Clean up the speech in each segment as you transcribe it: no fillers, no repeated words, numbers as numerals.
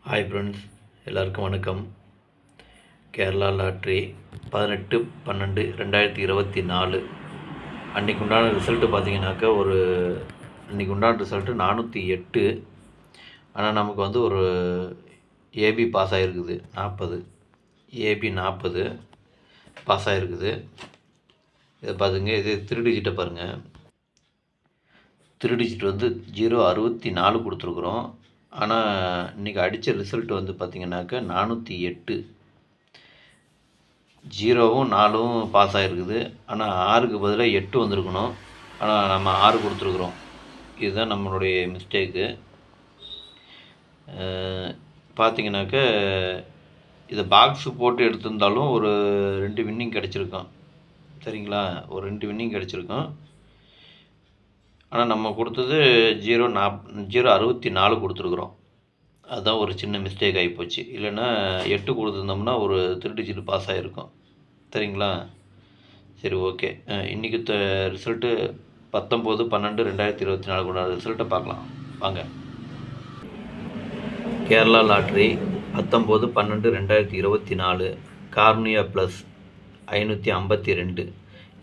Hi friends, எல்லாருக்கும் வணக்கம். Kerala lottery 18/12/2024 அன்றைக்கு உண்டான ரிசல்ட்டு பார்த்தீங்கன்னாக்கா அன்றைக்கி உண்டான ரிசல்ட்டு 408. ஆனால் நமக்கு வந்து ஒரு ஏபி பாஸ் ஆகிருக்குது 40. ஏபி 40 பாஸ் ஆகிருக்குது. இதை பார்த்துங்க. இது 3 டிஜிட்டை பாருங்கள். 3 டிஜிட் வந்து 064 கொடுத்துருக்குறோம். ஆனால் இன்றைக்கி அடித்த ரிசல்ட் வந்து பார்த்திங்கனாக்கா 408. 0வும் 4வும் பாஸ் ஆகிருக்குது. ஆனால் 6க்கு பதிலாக 8 வந்திருக்கணும். ஆனால் நம்ம 6 கொடுத்துருக்குறோம். இதுதான் நம்மளுடைய மிஸ்டேக்கு. பார்த்திங்கனாக்கா இதை பாக்ஸு போட்டு எடுத்திருந்தாலும் ஒரு 2 வின்னிங் கிடச்சிருக்கோம். சரிங்களா? ஒரு 2 வின்னிங் கிடச்சிருக்கோம். ஆனால் நம்ம கொடுத்தது 064 கொடுத்துருக்குறோம். அதுதான் ஒரு சின்ன மிஸ்டேக் ஆகிப்போச்சு. இல்லைன்னா 8 கொடுத்துருந்தோம்னா ஒரு 3 டிஜிட் பாஸ் ஆகிருக்கும். சரிங்களா? சரி, ஓகே. இன்றைக்கி ரிசல்ட்டு 19/12/2024 கூட ரிசல்ட்டை பார்க்கலாம் வாங்க. Kerala lottery 19/12/2024 cornea plus 552.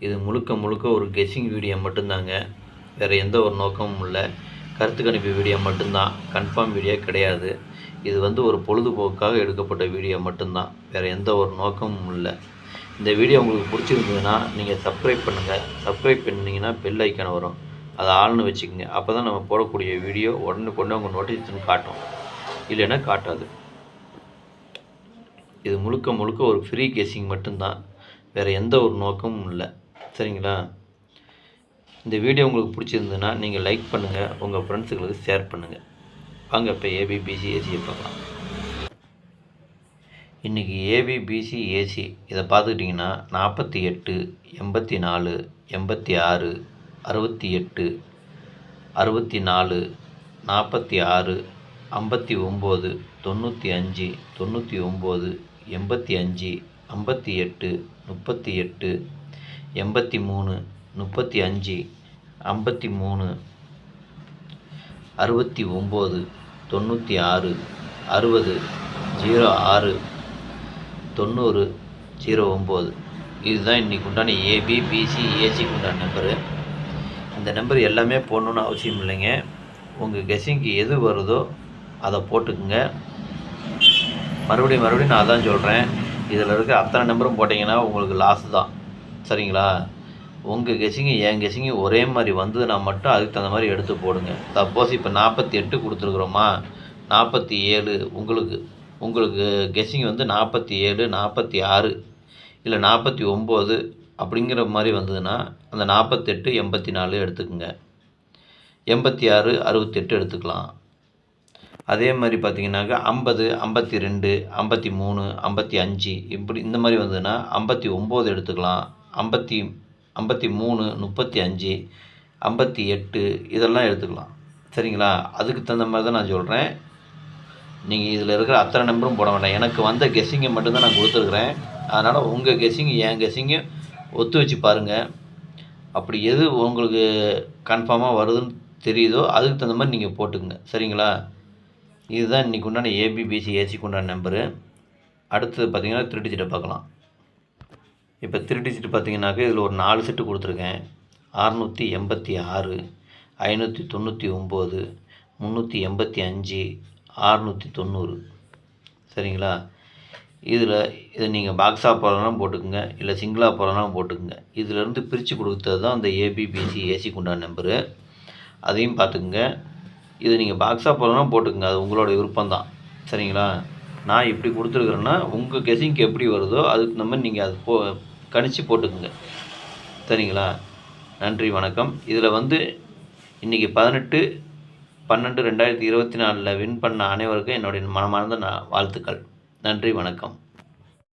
இது முழுக்க ஒரு கெஸ்ஸிங் வீடியோ மட்டும்தாங்க. வேறு எந்த ஒரு நோக்கமும் இல்லை. கருத்து கணிப்பு வீடியோ மட்டும்தான், கன்ஃபார்ம் வீடியோ கிடையாது. இது வந்து ஒரு பொழுதுபோக்காக எடுக்கப்பட்ட வீடியோ மட்டும்தான், வேறு எந்த ஒரு நோக்கமும் இல்லை. இந்த வீடியோ உங்களுக்கு பிடிச்சிருந்ததுன்னா நீங்கள் சப்ஸ்கிரைப் பண்ணுங்கள். சப்ஸ்கிரைப் பண்ணிங்கன்னா பெல் ஐக்கான் வரும், அதை ஆள்னு வச்சுக்கோங்க. அப்போ தான் நம்ம போடக்கூடிய வீடியோ உடனுக்குடனே உங்கள் நோட்டிஃபிகேஷன் காட்டும், இல்லைன்னா காட்டாது. இது முழுக்க ஒரு ஃப்ரீ கெஸ்ஸிங் மட்டும்தான், வேறு எந்த ஒரு நோக்கமும் இல்லை. சரிங்களா? இந்த வீடியோ உங்களுக்கு பிடிச்சிருந்ததுன்னா நீங்கள் லைக் பண்ணுங்கள், உங்கள் ஃப்ரெண்ட்ஸுங்களுக்கு ஷேர் பண்ணுங்கள். வாங்க இப்போ ஏபிபிசி ஏசியை பார்க்கலாம். இன்றைக்கி ஏபிபிசி ஏசி இதை பார்த்துக்கிட்டிங்கன்னா 48, 84, 86, 68, 64, 46, 59, 95, 99, 85, 58, 38, 83, 35, 53, 69, 96, 60, 06, 90, 09. இதுதான் இன்றைக்கி உண்டான ஏபிபிசி ஏசிக்கு உண்டான நம்பரு. இந்த நம்பர் எல்லாமே போடணுன்னு அவசியம் இல்லைங்க. உங்கள் கெஸ்ஸிங்க்கு எது வருதோ அதை போட்டுக்குங்க. மறுபடியும் நான் அதான் சொல்கிறேன், இதில் இருக்க அத்தனை நம்பரும் போட்டிங்கன்னா உங்களுக்கு லாஸ் தான். சரிங்களா? உங்கள் கெஸ்ஸிங்கு என் கெஸ்ஸிங்கு ஒரே மாதிரி வந்ததுன்னா மட்டும் அதுக்கு தகுந்த மாதிரி எடுத்து போடுங்க. சப்போஸ் இப்போ 48 கொடுத்துருக்குறோமா, 47 உங்களுக்கு கெஸ்ஸிங் வந்து 47, 46 இல்லை 49 அப்படிங்கிற மாதிரி வந்ததுன்னா அந்த 48, 84 எடுத்துக்கோங்க. 86, 68 எடுத்துக்கலாம். அதே மாதிரி பார்த்தீங்கன்னாக்கா 50, 52, 53, 55 இப்படி இந்த மாதிரி வந்ததுன்னா 59 எடுத்துக்கலாம். 53, 35, 58 இதெல்லாம் எடுத்துக்கலாம். சரிங்களா? அதுக்கு தகுந்த மாதிரி தான் நான் சொல்கிறேன். நீங்கள் இதில் இருக்கிற அத்தனை நம்பரும் போட வேண்டாம். எனக்கு வந்த கெஸ்ஸிங்கை மட்டும்தான் நான் கொடுத்துருக்குறேன். அதனால் உங்கள் கெஸ்ஸிங்கு என் கெஸ்ஸிங்கு ஒத்து வச்சு பாருங்கள். அப்படி எது உங்களுக்கு கன்ஃபார்மாக வருதுன்னு தெரியுதோ அதுக்கு தகுந்த மாதிரி நீங்கள் போட்டுக்குங்க. சரிங்களா? இதுதான் இன்றைக்கி உண்டான ஏபிபிசி ஏசிக்கு உண்டான நம்பரு. அடுத்தது பார்த்திங்கன்னா 3 டிஜிட்டை பார்க்கலாம். இப்போ 3 டிஜிட் பார்த்திங்கனாக்கா இதில் ஒரு 4 செட்டு கொடுத்துருக்கேன். 686, 599, 385, 690. சரிங்களா? இதை நீங்கள் பாக்ஸாக போடலாம் போட்டுக்குங்க, இல்லை சிங்கிளாக போடலாம் போட்டுக்குங்க. இதிலேருந்து பிரித்து கொடுத்தது தான் அந்த ஏபிபிசி ஏசிக்கு உண்டான நம்பரு. அதையும் பார்த்துக்குங்க. இது நீங்கள் பாக்ஸாக போடலாம் போட்டுக்குங்க, அது உங்களோட விருப்பம்தான். சரிங்களா? நான் இப்படி கொடுத்துருக்குறேன்னா உங்கள் கெஸ்ஸிங்க்கு எப்படி வருதோ அதுக்கு நம்ம நீங்கள் அது கணிச்சு போட்டுக்குங்க. சரிங்களா? நன்றி, வணக்கம். இதில் வந்து இன்றைக்கி 18/12/2024 வின் பண்ண அனைவருக்கும் என்னுடைய மனமார்ந்த வாழ்த்துக்கள். நன்றி, வணக்கம்.